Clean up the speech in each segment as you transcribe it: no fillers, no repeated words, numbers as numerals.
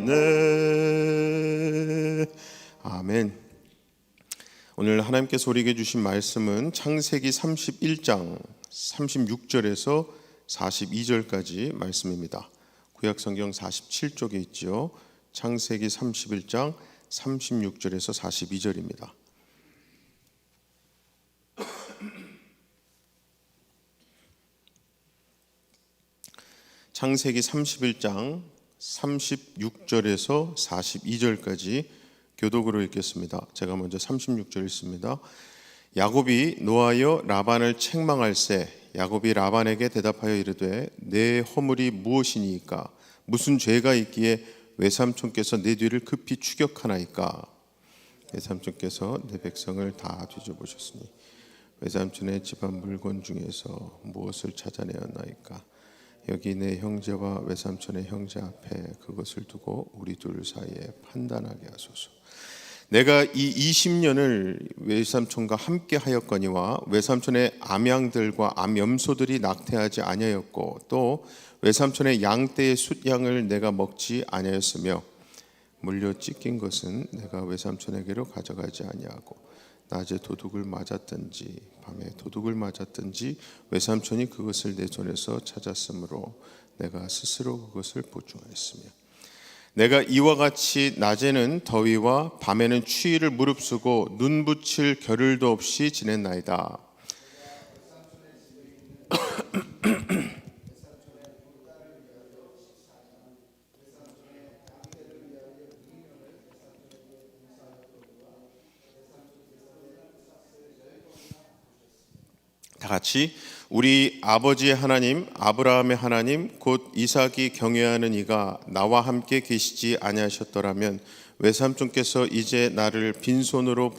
되었네. 아멘. 오늘 하나님께서 우리에게 주신 말씀은 창세기 31장 36절에서 42절까지 말씀입니다. 구약성경 47쪽에 있죠. 창세기 31장 36절에서 42절입니다. 창세기 31장 36절에서 42절까지 교독으로 읽겠습니다. 제가 먼저 36절 읽습니다. 야곱이 노하여 라반을 책망할세 야곱이 라반에게 대답하여 이르되 내 허물이 무엇이니까 무슨 죄가 있기에 외삼촌께서 내 뒤를 급히 추격하나이까. 외삼촌께서 내 백성을 다 뒤져보셨으니 외삼촌의 집안 물건 중에서 무엇을 찾아내었나이까. 여기 내 형제와 외삼촌의 형제 앞에 그것을 두고 우리 둘 사이에 판단하게 하소서. 내가 이 20년을 외삼촌과 함께 하였거니와 외삼촌의 암양들과 암염소들이 낙태하지 아니하였고 또 외삼촌의 양떼의 숫양을 내가 먹지 아니하였으며 물려 찢긴 것은 내가 외삼촌에게로 가져가지 아니하고 낮에 도둑을 맞았든지 밤에 도둑을 맞았든지 외삼촌이 그것을 내 손에서 찾았으므로 내가 스스로 그것을 보충하였으며 내가 이와 같이 낮에는 더위와 밤에는 추위를 무릅쓰고 눈 붙일 겨를도 없이 지냈나이다. 다 같이 우리 아버지의 하나님 아브라함의 하나님 곧 이삭이 경외하는 이가 나와 함께 계시지 아니하셨더라면 외삼촌께서 이제 나를 빈손으로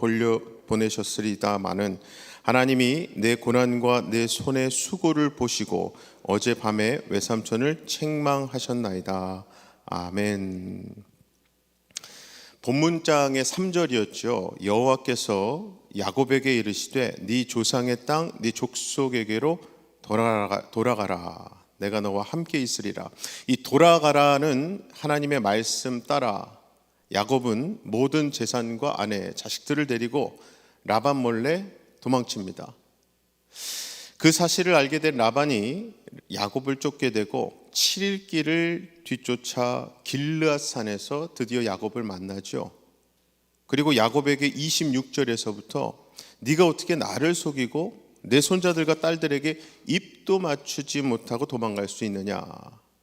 보내셨으리다마는 하나님이 내 고난과 내 손의 수고를 보시고 어젯밤에 외삼촌을 책망하셨나이다. 아멘. 본문장의 3절이었죠. 여호와께서 야곱에게 이르시되 네 조상의 땅 네 족속에게로 돌아가라. 내가 너와 함께 있으리라. 이 돌아가라는 하나님의 말씀 따라 야곱은 모든 재산과 아내, 자식들을 데리고 라반 몰래 도망칩니다. 그 사실을 알게 된 라반이 야곱을 쫓게 되고 7일 길을 뒤쫓아 길르앗산에서 드디어 야곱을 만나죠. 그리고 야곱에게 26절에서부터 네가 어떻게 나를 속이고 내 손자들과 딸들에게 입도 맞추지 못하고 도망갈 수 있느냐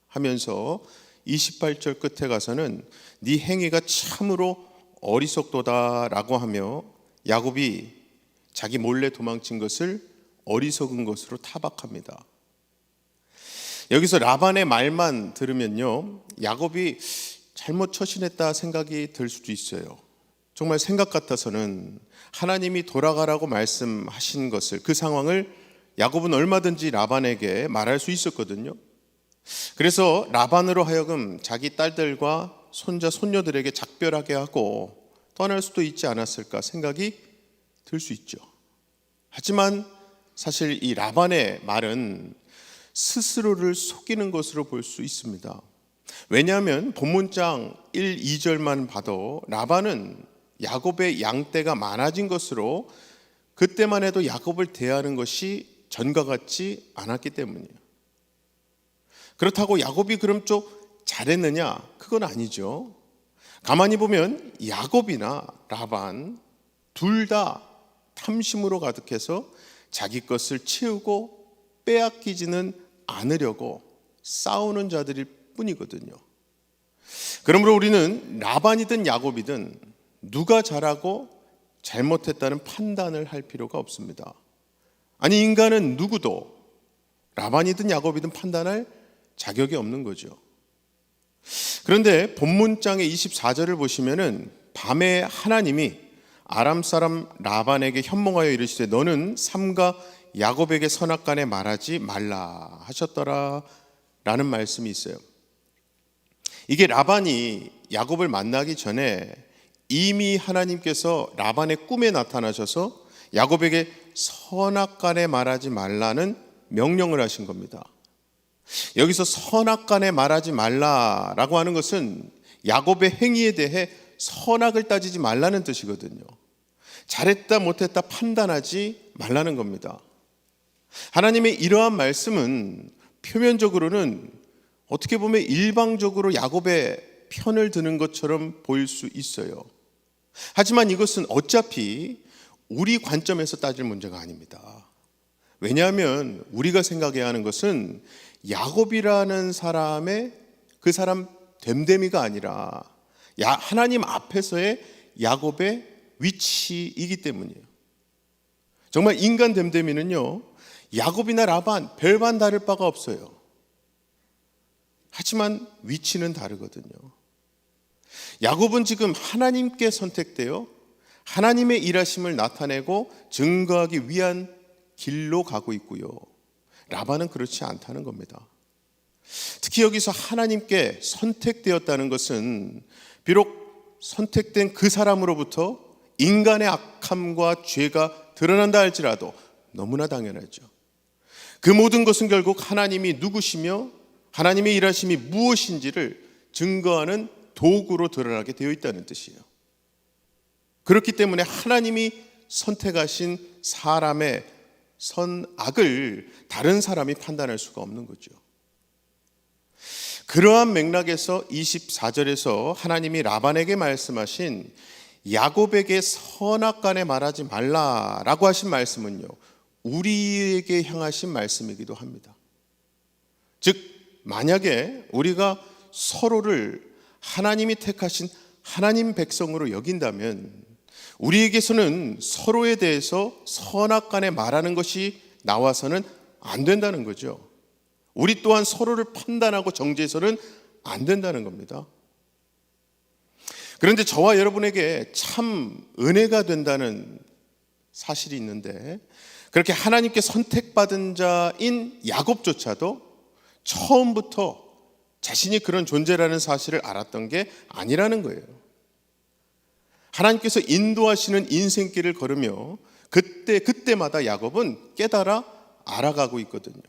하면서 28절 끝에 가서는 네 행위가 참으로 어리석도다라고 하며 야곱이 자기 몰래 도망친 것을 어리석은 것으로 타박합니다. 여기서 라반의 말만 들으면요 야곱이 잘못 처신했다 생각이 들 수도 있어요. 정말 생각 같아서는 하나님이 돌아가라고 말씀하신 것을 그 상황을 야곱은 얼마든지 라반에게 말할 수 있었거든요. 그래서 라반으로 하여금 자기 딸들과 손자 손녀들에게 작별하게 하고 떠날 수도 있지 않았을까 생각이 들 수 있죠. 하지만 사실 이 라반의 말은 스스로를 속이는 것으로 볼 수 있습니다. 왜냐하면 본문장 1, 2절만 봐도 라반은 야곱의 양떼가 많아진 것으로 그때만 해도 야곱을 대하는 것이 전과 같지 않았기 때문이에요. 그렇다고 야곱이 그럼 좀 잘했느냐? 그건 아니죠. 가만히 보면 야곱이나 라반 둘 다 탐심으로 가득해서 자기 것을 채우고 빼앗기지는 않으려고 싸우는 자들일 뿐이거든요. 그러므로 우리는 라반이든 야곱이든 누가 잘하고 잘못했다는 판단을 할 필요가 없습니다. 아니 인간은 누구도 라반이든 야곱이든 판단할 자격이 없는 거죠. 그런데 본문장의 24절을 보시면은 밤에 하나님이 아람 사람 라반에게 현몽하여 이르시되 너는 삼가 야곱에게 선악간에 말하지 말라 하셨더라 라는 말씀이 있어요. 이게 라반이 야곱을 만나기 전에 이미 하나님께서 라반의 꿈에 나타나셔서 야곱에게 선악간에 말하지 말라는 명령을 하신 겁니다. 여기서 선악간에 말하지 말라라고 하는 것은 야곱의 행위에 대해 선악을 따지지 말라는 뜻이거든요. 잘했다 못했다 판단하지 말라는 겁니다. 하나님의 이러한 말씀은 표면적으로는 어떻게 보면 일방적으로 야곱의 편을 드는 것처럼 보일 수 있어요. 하지만 이것은 어차피 우리 관점에서 따질 문제가 아닙니다. 왜냐하면 우리가 생각해야 하는 것은 야곱이라는 사람의 그 사람 됨됨이가 아니라 하나님 앞에서의 야곱의 위치이기 때문이에요. 정말 인간 됨됨이는요, 야곱이나 라반 별반 다를 바가 없어요. 하지만 위치는 다르거든요. 야곱은 지금 하나님께 선택되어 하나님의 일하심을 나타내고 증거하기 위한 길로 가고 있고요. 라반은 그렇지 않다는 겁니다. 특히 여기서 하나님께 선택되었다는 것은 비록 선택된 그 사람으로부터 인간의 악함과 죄가 드러난다 할지라도 너무나 당연하죠. 그 모든 것은 결국 하나님이 누구시며 하나님의 일하심이 무엇인지를 증거하는 도구로 드러나게 되어 있다는 뜻이에요. 그렇기 때문에 하나님이 선택하신 사람의 선악을 다른 사람이 판단할 수가 없는 거죠. 그러한 맥락에서 24절에서 하나님이 라반에게 말씀하신 야곱에게 선악간에 말하지 말라라고 하신 말씀은요, 우리에게 향하신 말씀이기도 합니다. 즉 만약에 우리가 서로를 하나님이 택하신 하나님 백성으로 여긴다면 우리에게서는 서로에 대해서 선악간에 말하는 것이 나와서는 안 된다는 거죠. 우리 또한 서로를 판단하고 정죄해서는 안 된다는 겁니다. 그런데 저와 여러분에게 참 은혜가 된다는 사실이 있는데, 그렇게 하나님께 선택받은 자인 야곱조차도 처음부터 자신이 그런 존재라는 사실을 알았던 게 아니라는 거예요. 하나님께서 인도하시는 인생길을 걸으며 그때마다 야곱은 깨달아 알아가고 있거든요.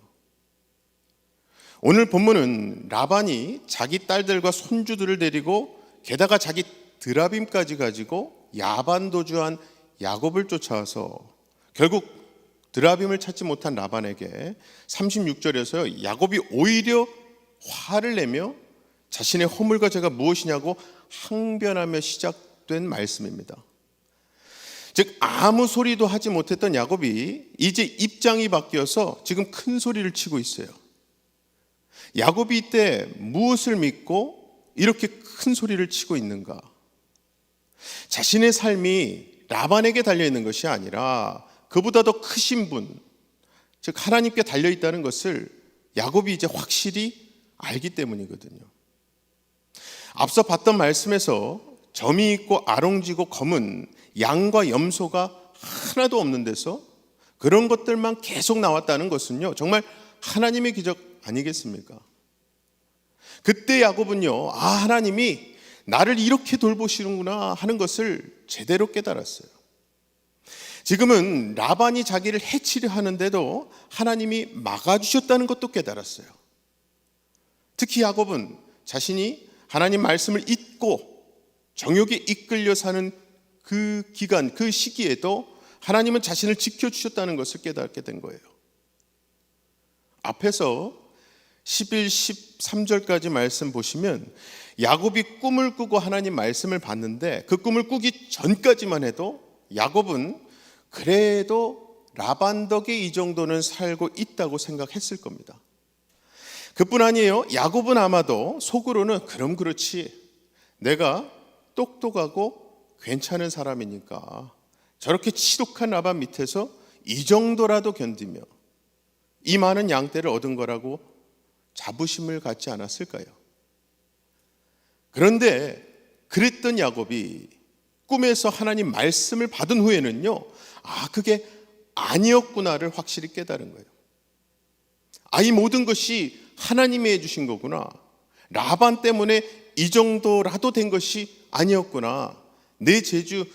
오늘 본문은 라반이 자기 딸들과 손주들을 데리고 게다가 자기 드라빔까지 가지고 야반도주한 야곱을 쫓아와서 결국 드라빔을 찾지 못한 라반에게 36절에서 야곱이 오히려 화를 내며 자신의 허물과 죄가 무엇이냐고 항변하며 시작된 말씀입니다. 즉 아무 소리도 하지 못했던 야곱이 이제 입장이 바뀌어서 지금 큰 소리를 치고 있어요. 야곱이 이때 무엇을 믿고 이렇게 큰 소리를 치고 있는가? 자신의 삶이 라반에게 달려있는 것이 아니라 그보다 더 크신 분, 즉 하나님께 달려있다는 것을 야곱이 이제 확실히 알기 때문이거든요. 앞서 봤던 말씀에서 점이 있고 아롱지고 검은 양과 염소가 하나도 없는 데서 그런 것들만 계속 나왔다는 것은요, 정말 하나님의 기적 아니겠습니까? 그때 야곱은요, 하나님이 나를 이렇게 돌보시는구나 하는 것을 제대로 깨달았어요. 지금은 라반이 자기를 해치려 하는데도 하나님이 막아주셨다는 것도 깨달았어요. 특히 야곱은 자신이 하나님 말씀을 잊고 정욕에 이끌려 사는 그 기간, 그 시기에도 하나님은 자신을 지켜주셨다는 것을 깨닫게 된 거예요. 앞에서 11, 13절까지 말씀 보시면 야곱이 꿈을 꾸고 하나님 말씀을 봤는데 그 꿈을 꾸기 전까지만 해도 야곱은 그래도 라반 덕에 이 정도는 살고 있다고 생각했을 겁니다. 그뿐 아니에요. 야곱은 아마도 속으로는 그럼 그렇지, 내가 똑똑하고 괜찮은 사람이니까 저렇게 치독한 라반 밑에서 이 정도라도 견디며 이 많은 양떼를 얻은 거라고 자부심을 갖지 않았을까요? 그런데 그랬던 야곱이 꿈에서 하나님 말씀을 받은 후에는요, 그게 아니었구나를 확실히 깨달은 거예요. 이 모든 것이 하나님이 해주신 거구나. 라반 때문에 이 정도라도 된 것이 아니었구나. 내 재주,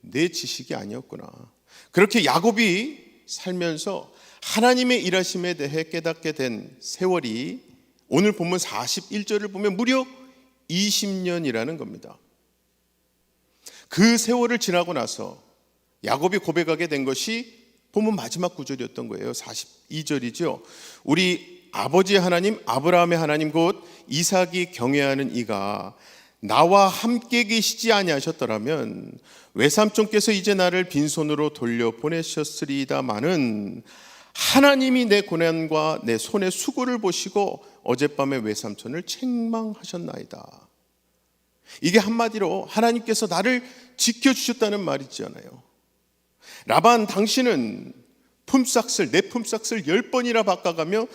내 지식이 아니었구나. 그렇게 야곱이 살면서 하나님의 일하심에 대해 깨닫게 된 세월이 오늘 본문 41절을 보면 무려 20년이라는 겁니다. 그 세월을 지나고 나서 야곱이 고백하게 된 것이 본문 마지막 구절이었던 거예요. 42절이죠. 우리 아버지 하나님 아브라함의 하나님 곧 이삭이 경외하는 이가 나와 함께 계시지 아니하셨더라면 외삼촌께서 이제 나를 빈손으로 돌려보내셨으리이다마는 하나님이 내 고난과 내 손의 수고를 보시고 어젯밤에 외삼촌을 책망하셨나이다. 이게 한마디로 하나님께서 나를 지켜주셨다는 말이잖아요. 라반, 당신은 내 품삯을 10번이나 바꿔가며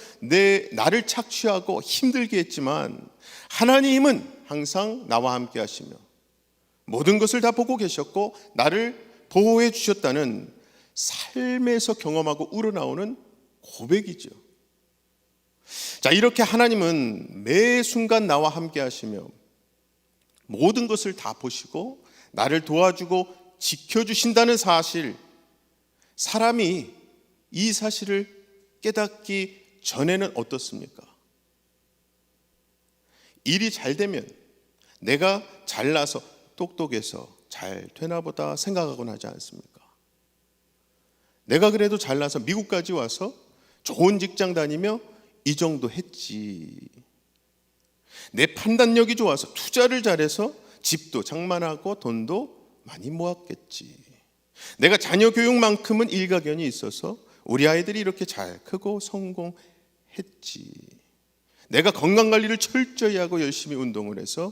나를 착취하고 힘들게 했지만 하나님은 항상 나와 함께 하시며 모든 것을 다 보고 계셨고 나를 보호해 주셨다는 삶에서 경험하고 우러나오는 고백이죠. 자, 이렇게 하나님은 매 순간 나와 함께 하시며 모든 것을 다 보시고 나를 도와주고 지켜주신다는 사실, 사람이 이 사실을 깨닫기 전에는 어떻습니까? 일이 잘 되면 내가 잘나서 똑똑해서 잘 되나 보다 생각하곤 하지 않습니까? 내가 그래도 잘나서 미국까지 와서 좋은 직장 다니며 이 정도 했지. 내 판단력이 좋아서 투자를 잘해서 집도 장만하고 돈도 많이 모았겠지. 내가 자녀 교육만큼은 일가견이 있어서 우리 아이들이 이렇게 잘 크고 성공했지. 내가 건강관리를 철저히 하고 열심히 운동을 해서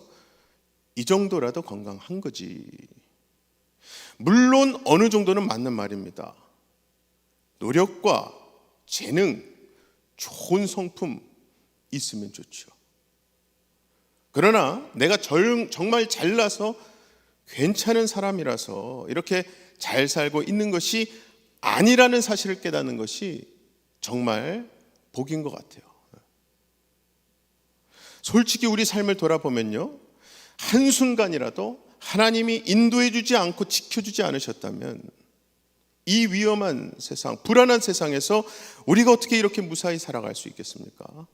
이 정도라도 건강한 거지. 물론 어느 정도는 맞는 말입니다. 노력과 재능, 좋은 성품 있으면 좋죠. 그러나 내가 정말 잘나서 괜찮은 사람이라서 이렇게 잘 살고 있는 것이 아니라는 사실을 깨닫는 것이 정말 복인 것 같아요. 솔직히 우리 삶을 돌아보면요, 한순간이라도 하나님이 인도해 주지 않고 지켜주지 않으셨다면 이 위험한 세상, 불안한 세상에서 우리가 어떻게 이렇게 무사히 살아갈 수 있겠습니까?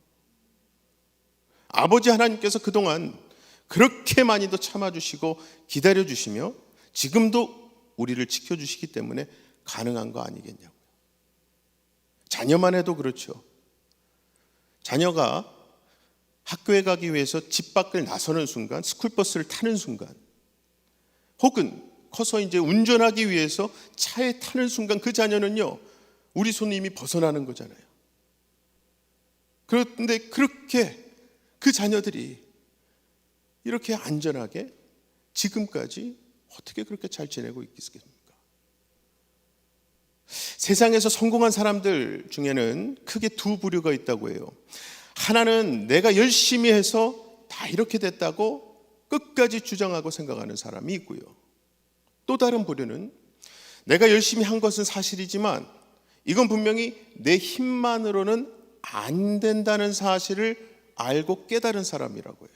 아버지 하나님께서 그동안 그렇게 많이도 참아주시고 기다려주시며 지금도 우리를 지켜주시기 때문에 가능한 거 아니겠냐고요. 자녀만 해도 그렇죠. 자녀가 학교에 가기 위해서 집 밖을 나서는 순간, 스쿨버스를 타는 순간, 혹은 커서 이제 운전하기 위해서 차에 타는 순간 그 자녀는요, 우리 손이 이미 벗어나는 거잖아요. 그런데 그렇게 그 자녀들이 이렇게 안전하게 지금까지 어떻게 그렇게 잘 지내고 있겠습니까? 세상에서 성공한 사람들 중에는 크게 두 부류가 있다고 해요. 하나는 내가 열심히 해서 다 이렇게 됐다고 끝까지 주장하고 생각하는 사람이 있고요. 또 다른 부류는 내가 열심히 한 것은 사실이지만 이건 분명히 내 힘만으로는 안 된다는 사실을 알고 깨달은 사람이라고 해요.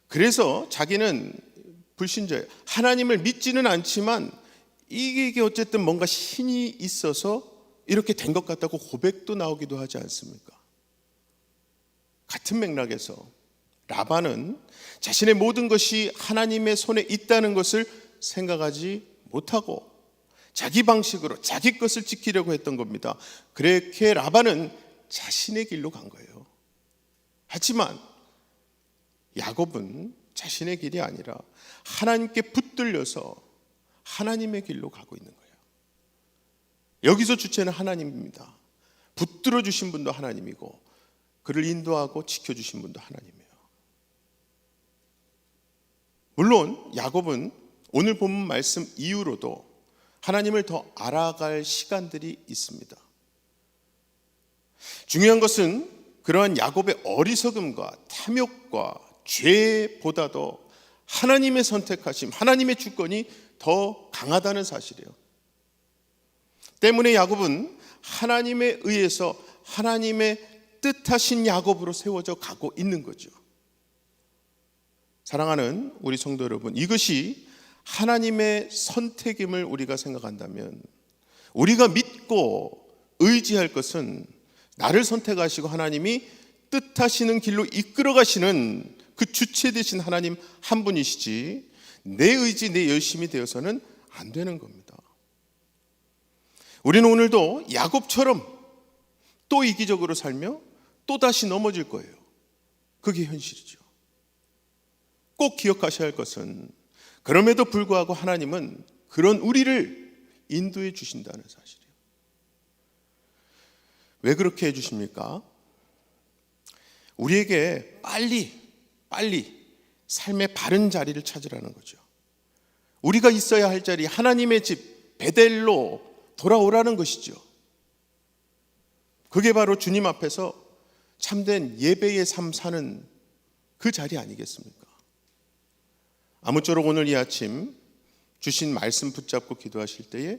그래서 자기는 불신자예요. 하나님을 믿지는 않지만 이게 어쨌든 뭔가 신이 있어서 이렇게 된 것 같다고 고백도 나오기도 하지 않습니까? 같은 맥락에서 라반은 자신의 모든 것이 하나님의 손에 있다는 것을 생각하지 못하고 자기 방식으로 자기 것을 지키려고 했던 겁니다. 그렇게 라반은 자신의 길로 간 거예요. 하지만 야곱은 자신의 길이 아니라 하나님께 붙들려서 하나님의 길로 가고 있는 거예요. 여기서 주체는 하나님입니다. 붙들어 주신 분도 하나님이고 그를 인도하고 지켜주신 분도 하나님이에요. 물론 야곱은 오늘 본문 말씀 이후로도 하나님을 더 알아갈 시간들이 있습니다. 중요한 것은 그러한 야곱의 어리석음과 탐욕과 죄보다도 하나님의 선택하심, 하나님의 주권이 더 강하다는 사실이에요. 때문에 야곱은 하나님에 의해서 하나님의 뜻하신 야곱으로 세워져 가고 있는 거죠. 사랑하는 우리 성도 여러분, 이것이 하나님의 선택임을 우리가 생각한다면 우리가 믿고 의지할 것은 나를 선택하시고 하나님이 뜻하시는 길로 이끌어 가시는 그 주체 되신 하나님 한 분이시지 내 의지, 내 열심이 되어서는 안 되는 겁니다. 우리는 오늘도 야곱처럼 또 이기적으로 살며 또 다시 넘어질 거예요. 그게 현실이죠. 꼭 기억하셔야 할 것은 그럼에도 불구하고 하나님은 그런 우리를 인도해 주신다는 사실이에요. 왜 그렇게 해주십니까? 우리에게 빨리 삶의 바른 자리를 찾으라는 거죠. 우리가 있어야 할 자리, 하나님의 집 베델로 돌아오라는 것이죠. 그게 바로 주님 앞에서 참된 예배의 삶 사는 그 자리 아니겠습니까? 아무쪼록 오늘 이 아침 주신 말씀 붙잡고 기도하실 때에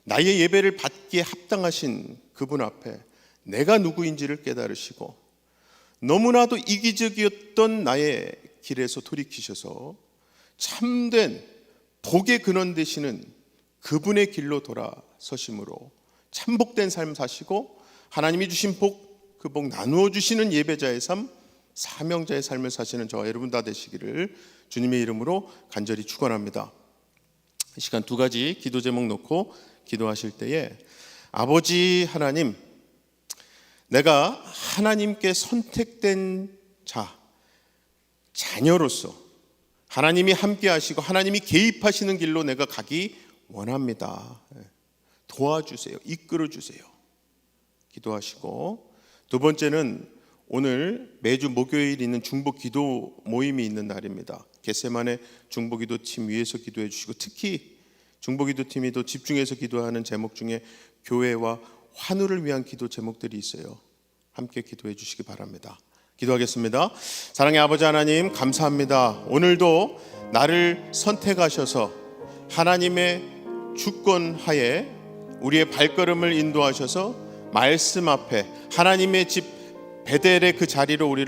나의 예배를 받기에 합당하신 그분 앞에 내가 누구인지를 깨달으시고 너무나도 이기적이었던 나의 길에서 돌이키셔서 참된 복의 근원 되시는 그분의 길로 돌아서심으로 참복된 삶 사시고 하나님이 주신 복, 그 복 나누어 주시는 예배자의 삶, 사명자의 삶을 사시는 저와 여러분 다 되시기를 주님의 이름으로 간절히 축원합니다. 이 시간 두 가지 기도 제목 놓고 기도하실 때에 아버지 하나님, 내가 하나님께 선택된 자녀로서 하나님이 함께 하시고 하나님이 개입하시는 길로 내가 가기 원합니다. 도와주세요. 이끌어 주세요. 기도하시고, 두 번째는 오늘 매주 목요일 있는 중보 기도 모임이 있는 날입니다. 겟세마네 중보 기도팀 위에서 기도해 주시고, 특히 중보 기도팀이 또 집중해서 기도하는 제목 중에 교회와 환우를 위한 기도 제목들이 있어요. 함께 기도해 주시기 바랍니다. 기도하겠습니다. 사랑의 아버지 하나님, 감사합니다. 오늘도 나를 선택하셔서 하나님의 주권 하에 우리의 발걸음을 인도하셔서 말씀 앞에 하나님의 집 베델의 그 자리로 우리를